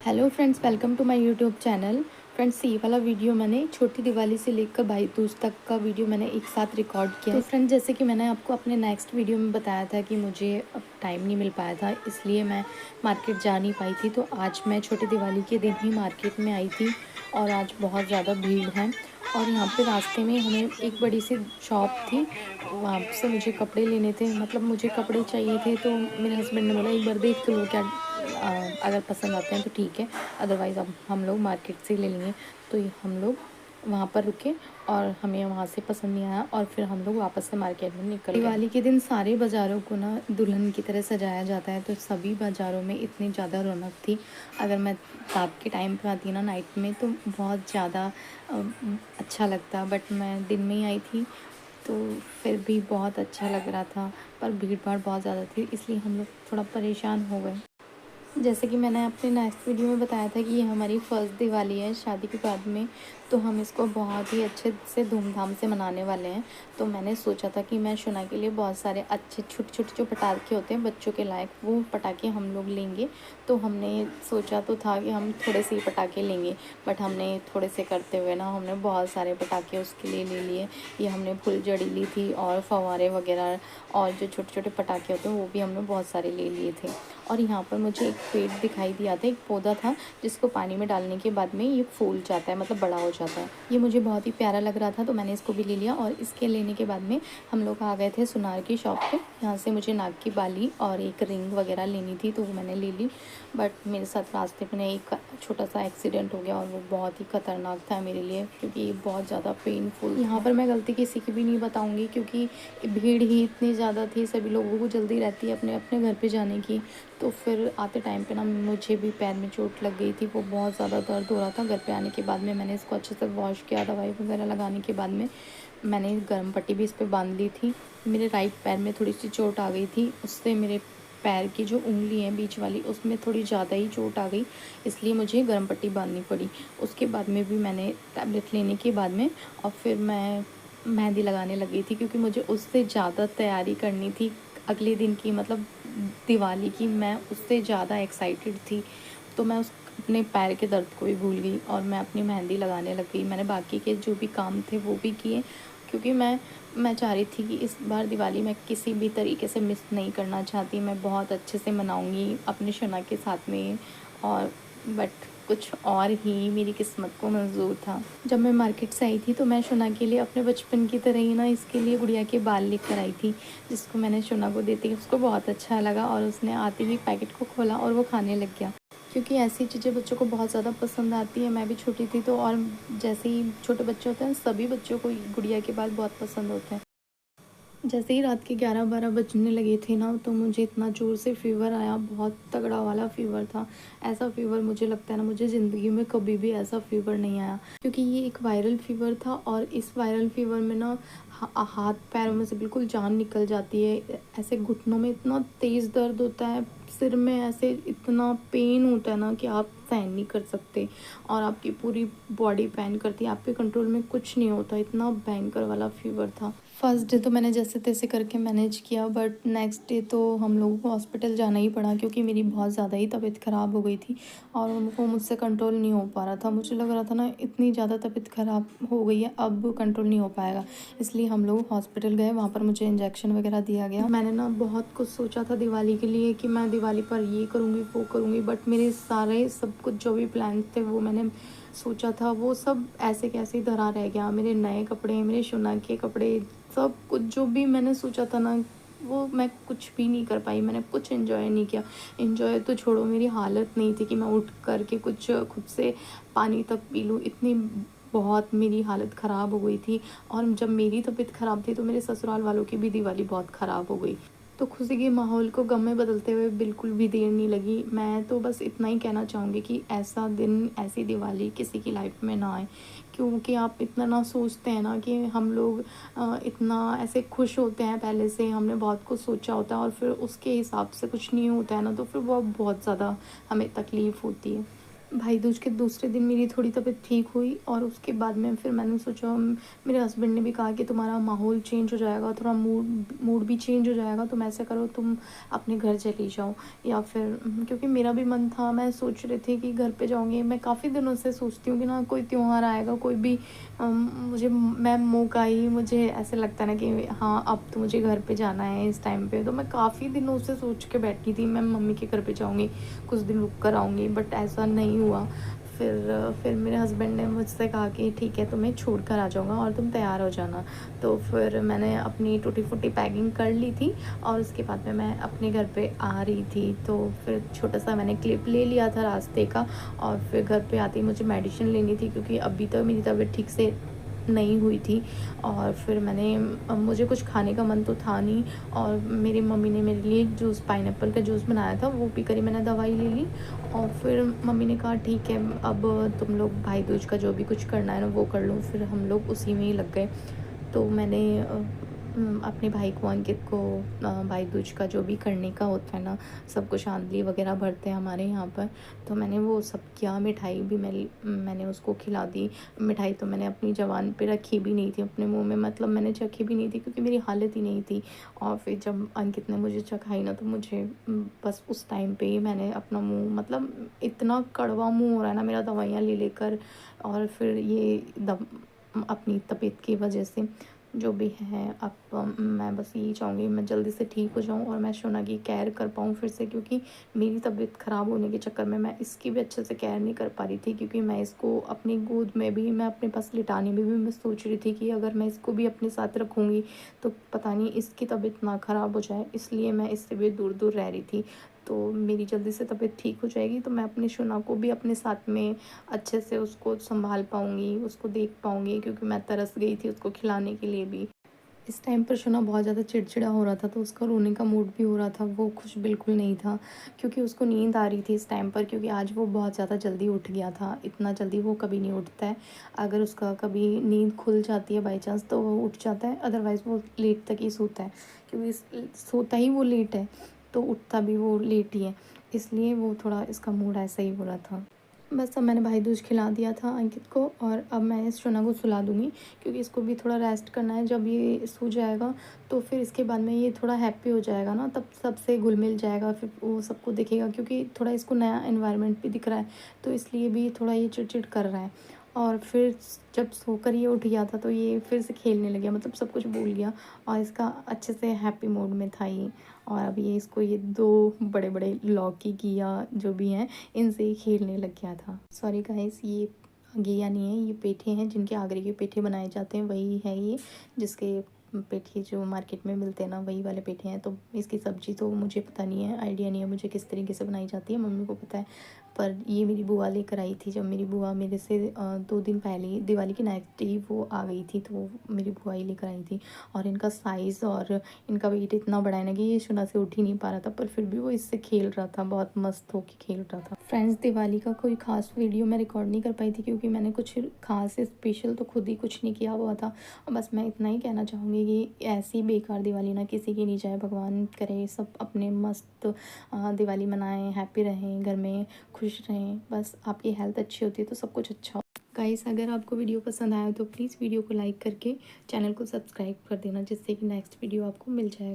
Hello friends, welcome to my YouTube channel. Friends, ये वाला video मैंने छोटी दिवाली से लेकर भाई दूज तक का वीडियो मैंने एक साथ रिकॉर्ड किया है। तो फ्रेंड्स, जैसे कि मैंने आपको अपने नेक्स्ट वीडियो में बताया था कि मुझे अब टाइम नहीं मिल पाया था, इसलिए मैं मार्केट जा नहीं पाई थी। तो आज मैं छोटी दिवाली के दिन ही मार्केट में आई थी और आज बहुत ज़्यादा भीड़ है। और यहाँ पे रास्ते में हमें एक बड़ी सी शॉप थी, वहाँ से मुझे कपड़े लेने थे। मतलब मुझे कपड़े चाहिए थे, तो मेरे हस्बैंड ने बोला एक बार देख तो लो, क्या अगर पसंद आते हैं तो ठीक है, अदरवाइज़ अब हम लोग मार्केट से ले लेंगे। तो ये हम लोग वहाँ पर रुके और हमें वहाँ से पसंद नहीं आया और फिर हम लोग वापस से मार्केट में निकल गए। दिवाली के दिन सारे बाज़ारों को ना दुल्हन की तरह सजाया जाता है, तो सभी बाज़ारों में इतनी ज़्यादा रौनक थी। अगर मैं रात के टाइम पे आती ना, नाइट में, तो बहुत ज़्यादा अच्छा लगता, बट मैं दिन में ही आई थी तो फिर भी बहुत अच्छा लग रहा था। पर भीड़ भाड़ बहुत ज़्यादा थी, इसलिए हम लोग थोड़ा परेशान हो गए। जैसे कि मैंने अपने नेक्स्ट वीडियो में बताया था कि ये हमारी फर्स्ट दिवाली है शादी के बाद में, तो हम इसको बहुत ही अच्छे से धूमधाम से मनाने वाले हैं। तो मैंने सोचा था कि मैं शुना के लिए बहुत सारे अच्छे छोटे छोटे जो पटाखे होते हैं बच्चों के लायक, वो पटाखे हम लोग लेंगे। तो हमने सोचा तो था कि हम थोड़े से ही पटाखे लेंगे, बट हमने थोड़े से करते हुए ना हमने बहुत सारे पटाखे उसके लिए ले लिए। ये हमने फुलझड़ी ली थी और फव्वारे वगैरह और जो छोटे छोटे पटाखे होते हैं वो भी हमने बहुत सारे ले लिए थे। और यहाँ पर मुझे एक पेड़ दिखाई दिया था, एक पौधा था जिसको पानी में डालने के बाद में ये फूल जाता है, मतलब बड़ा हो जाता है। ये मुझे बहुत ही प्यारा लग रहा था, तो मैंने इसको भी ले लिया। और इसके लेने के बाद में हम लोग आ गए थे सुनार की शॉप पे। यहाँ से मुझे नाक की बाली और एक रिंग वगैरह लेनी थी, तो वो मैंने ले ली। बट मेरे साथ रास्ते में एक छोटा सा एक्सीडेंट हो गया और वो बहुत ही ख़तरनाक था मेरे लिए, क्योंकि ये बहुत ज़्यादा पेनफुल। यहाँ पर मैं गलती किसी की भी नहीं बताऊँगी, क्योंकि भीड़ ही इतनी ज़्यादा थी, सभी लोगों को जल्दी रहती है अपने अपने घर पे जाने की। तो फिर आते टाइम पे ना मुझे भी पैर में चोट लग गई थी, वो बहुत ज़्यादा दर्द हो रहा था। घर पे आने के बाद में मैंने इसको अच्छे से वॉश किया, दवाई वगैरह लगाने के बाद में मैंने गर्म पट्टी भी इस पर बांध ली थी। मेरे राइट पैर में थोड़ी सी चोट आ गई थी, उससे मेरे पैर की जो उंगली है बीच वाली, उसमें थोड़ी ज़्यादा ही चोट आ गई, इसलिए मुझे गर्म पट्टी बांधनी पड़ी। उसके बाद में भी मैंने टैबलेट लेने के बाद में और फिर मैं मेहंदी लगाने लगी थी, क्योंकि मुझे उससे ज़्यादा तैयारी करनी थी अगले दिन की, मतलब दिवाली की। मैं उससे ज़्यादा एक्साइटेड थी, तो मैं उस अपने पैर के दर्द को भी भूल गई और मैं अपनी मेहंदी लगाने लग गई। मैंने बाकी के जो भी काम थे वो भी किए, क्योंकि मैं चाह रही थी कि इस बार दिवाली मैं किसी भी तरीके से मिस नहीं करना चाहती। मैं बहुत अच्छे से मनाऊंगी अपने शना के साथ में। और बट कुछ और ही मेरी किस्मत को मंजूर था। जब मैं मार्केट से आई थी तो मैं शना के लिए अपने बचपन की तरह ही ना इसके लिए गुड़िया के बाल लेकर आई थी, जिसको मैंने शना को देती, उसको बहुत अच्छा लगा और उसने आते ही पैकेट को खोला और वो खाने लग गया, क्योंकि ऐसी चीज़ें बच्चों को बहुत ज़्यादा पसंद आती है। मैं भी छोटी थी तो, और जैसे ही छोटे बच्चे होते हैं सभी बच्चों को गुड़िया के बाल बहुत पसंद होते हैं। जैसे ही रात के 11-12 बजने लगे थे ना, तो मुझे इतना ज़ोर से फ़ीवर आया, बहुत तगड़ा वाला फ़ीवर था। ऐसा फ़ीवर मुझे लगता है ना, मुझे ज़िंदगी में कभी भी ऐसा फ़ीवर नहीं आया, क्योंकि ये एक वायरल फ़ीवर था। और इस वायरल फ़ीवर में ना हाथ पैरों में से बिल्कुल जान निकल जाती है। ऐसे घुटनों में इतना तेज़ दर्द होता है, सिर में ऐसे इतना पेन होता है ना कि आप सहन नहीं कर सकते, और आपकी पूरी बॉडी पेन करती है, आपके कंट्रोल में कुछ नहीं होता। इतना भयंकर वाला फ़ीवर था। फर्स्ट डे तो मैंने जैसे तैसे करके मैनेज किया, बट नेक्स्ट डे तो हम लोगों को हॉस्पिटल जाना ही पड़ा, क्योंकि मेरी बहुत ज़्यादा ही तबीयत ख़राब हो गई थी और उनको मुझसे कंट्रोल नहीं हो पा रहा था। मुझे लग रहा था ना इतनी ज़्यादा तबीयत ख़राब हो गई है, अब कंट्रोल नहीं हो पाएगा, इसलिए हम लोग हॉस्पिटल गए। वहाँ पर मुझे इंजेक्शन वगैरह दिया गया। मैंने ना बहुत कुछ सोचा था दिवाली के लिए कि मैं दिवाली पर ये करूँगी वो करूँगी, बट मेरे सारे सब कुछ जो भी प्लान थे वो मैंने सोचा था वो सब ऐसे कैसे धरा रह गया। मेरे नए कपड़े, मेरे शुना के कपड़े, सब कुछ जो भी मैंने सोचा था ना, वो मैं कुछ भी नहीं कर पाई। मैंने कुछ एंजॉय नहीं किया। एंजॉय तो छोड़ो, मेरी हालत नहीं थी कि मैं उठ करके कुछ खुद से पानी तक पी लूँ, इतनी बहुत मेरी हालत ख़राब हो गई थी। और जब मेरी तबीयत ख़राब थी तो मेरे ससुराल वालों की भी दिवाली बहुत ख़राब हो गई। तो खुशी के माहौल को गम में बदलते हुए बिल्कुल भी देर नहीं लगी। मैं तो बस इतना ही कहना चाहूँगी कि ऐसा दिन, ऐसी दिवाली किसी की लाइफ में ना आए, क्योंकि आप इतना ना सोचते हैं ना कि हम लोग इतना ऐसे खुश होते हैं, पहले से हमने बहुत कुछ सोचा होता है और फिर उसके हिसाब से कुछ नहीं होता है ना, तो फिर वो बहुत ज़्यादा हमें तकलीफ़ होती है। भाई दूज के दूसरे दिन मेरी थोड़ी तबीयत ठीक हुई और उसके बाद में फिर मैंने सोचा, मेरे हस्बैंड ने भी कहा कि तुम्हारा माहौल चेंज हो जाएगा, थोड़ा मूड भी चेंज हो जाएगा, तुम ऐसा करो तुम अपने घर चली जाओ या फिर क्योंकि मेरा भी मन था, मैं सोच रही थी कि घर पे जाऊँगी। मैं काफ़ी दिनों से सोचती हूँ कि ना कोई त्यौहार आएगा, कोई भी मैं मौका ही मुझे ऐसे लगता है ना कि हाँ अब तो मुझे घर पे जाना है इस टाइम पे। तो मैं काफ़ी दिनों से सोच के बैठी थी मैं मम्मी के घर पे जाऊँगी, कुछ दिन रुक कर आऊँगी, बट ऐसा नहीं हुआ। फिर मेरे हस्बैंड ने मुझसे कहा कि ठीक है तुम्हें छोड़ कर आ जाऊँगा और तुम तैयार हो जाना। तो फिर मैंने अपनी टूटी फूटी पैकिंग कर ली थी और उसके बाद में मैं अपने घर पे आ रही थी। तो फिर छोटा सा मैंने क्लिप ले लिया था रास्ते का और फिर घर पे आते ही मुझे मेडिसिन लेनी थी क्योंकि अभी तक मेरी तबीयत ठीक से नहीं हुई थी। और फिर मुझे कुछ खाने का मन तो था नहीं और मेरी मम्मी ने मेरे लिए जूस, पाइनएप्पल का जूस बनाया था, वो पी कर ही मैंने दवाई ले ली। और फिर मम्मी ने कहा ठीक है अब तुम लोग भाई दूज का जो भी कुछ करना है ना वो कर लो। फिर हम लोग उसी में ही लग गए। तो मैंने अपने भाई को, अंकित को, भाई दूज का जो भी करने का होता है ना, सब कुछ आंधली वगैरह भरते हैं हमारे यहाँ पर, तो मैंने वो सब किया। मिठाई भी मैंने उसको खिला दी। मिठाई तो मैंने अपनी ज़बान पे रखी भी नहीं थी अपने मुंह में, मतलब मैंने चखी भी नहीं थी क्योंकि मेरी हालत ही नहीं थी। और फिर जब अंकित ने मुझे चखाई ना तो मुझे बस उस टाइम पे ही मैंने अपना मुंह, मतलब इतना कड़वा मुंह हो रहा है ना मेरा दवाइयाँ ले लेकर, और फिर ये अपनी तबीयत की वजह से जो भी है। अब मैं बस यही चाहूँगी मैं जल्दी से ठीक हो जाऊँ और मैं शोना की केयर कर पाऊँ फिर से, क्योंकि मेरी तबीयत ख़राब होने के चक्कर में मैं इसकी भी अच्छे से केयर नहीं कर पा रही थी। क्योंकि मैं इसको अपनी गोद में भी, मैं अपने पास लिटाने में भी मैं सोच रही थी कि अगर मैं इसको भी अपने साथ रखूँगी तो पता नहीं इसकी तबीयत ना ख़राब हो जाए, इसलिए मैं इससे भी दूर दूर रह रही थी। तो मेरी जल्दी से तबीयत ठीक हो जाएगी तो मैं अपने शोना को भी अपने साथ में अच्छे से उसको संभाल पाऊँगी, उसको देख पाऊँगी, क्योंकि मैं तरस गई थी उसको खिलाने के लिए भी। इस टाइम पर शोना बहुत ज़्यादा चिड़चिड़ा हो रहा था तो उसका रोने का मूड भी हो रहा था, वो खुश बिल्कुल नहीं था क्योंकि उसको नींद आ रही थी इस टाइम पर। क्योंकि आज वो बहुत ज़्यादा जल्दी उठ गया था, इतना जल्दी वो कभी नहीं उठता है। अगर उसका कभी नींद खुल जाती है बाई चांस तो वो उठ जाता है, अदरवाइज़ वो लेट तक ही सोता है। क्योंकि सोता ही वो लेट है तो उठता भी वो लेट ही है, इसलिए वो थोड़ा इसका मूड ऐसा ही हो रहा था। बस अब मैंने भाई दूज खिला दिया था अंकित को और अब मैं इस शोना को सुला दूँगी क्योंकि इसको भी थोड़ा रेस्ट करना है। जब ये सो जाएगा तो फिर इसके बाद में ये थोड़ा हैप्पी हो जाएगा ना, तब सबसे घुल-मिल जाएगा, फिर वो सबको दिखेगा क्योंकि थोड़ा इसको नया एनवायरनमेंट भी दिख रहा है, तो इसलिए भी थोड़ा ये चिड़-चिड़ कर रहा है। और फिर जब सोकर ये उठ गया था तो ये फिर से खेलने लग गया, मतलब सब कुछ भूल गया और इसका अच्छे से हैप्पी मूड में था ये। और अब ये इसको ये 2 बड़े-बड़े लौकी, घिया जो भी हैं इनसे ही खेलने लग गया था। सॉरी गाइस, ये घिया नहीं है, ये पेठे हैं जिनके आगरे के पेठे बनाए जाते हैं, वही है ये, जिसके पेठे जो मार्केट में मिलते हैं ना वही वाले पेठे हैं। तो इसकी सब्ज़ी तो मुझे पता नहीं है, आइडिया नहीं है मुझे किस तरीके से बनाई जाती है, मम्मी को पता है। पर ये मेरी बुआ लेकर आई थी, जब मेरी बुआ मेरे से 2 दिन पहले ही, दिवाली के नेक्स्ट डे वो आ गई थी, तो मेरी बुआ ही लेकर आई थी। और इनका साइज़ और इनका वेट इतना बड़ा है ना कि ये शोना से उठ ही नहीं पा रहा था, पर फिर भी वो इससे खेल रहा था, बहुत मस्त होके खेल रहा था। फ्रेंड्स, दिवाली का कोई ख़ास वीडियो मैं रिकॉर्ड नहीं कर पाई थी क्योंकि मैंने कुछ ख़ास स्पेशल तो खुद ही कुछ नहीं किया हुआ था। और बस मैं इतना ही कहना चाहूँगी कि ऐसी बेकार दिवाली ना किसी की नहीं जाए, भगवान करे सब अपने मस्त दिवाली मनाएं, हैप्पी रहें, घर में खुश रहें। बस आपकी हेल्थ अच्छी होती है तो सब कुछ अच्छा हो। गाइस, अगर आपको वीडियो पसंद आया तो प्लीज़ वीडियो को लाइक करके चैनल को सब्सक्राइब कर देना, जिससे कि नेक्स्ट वीडियो आपको मिल जाए।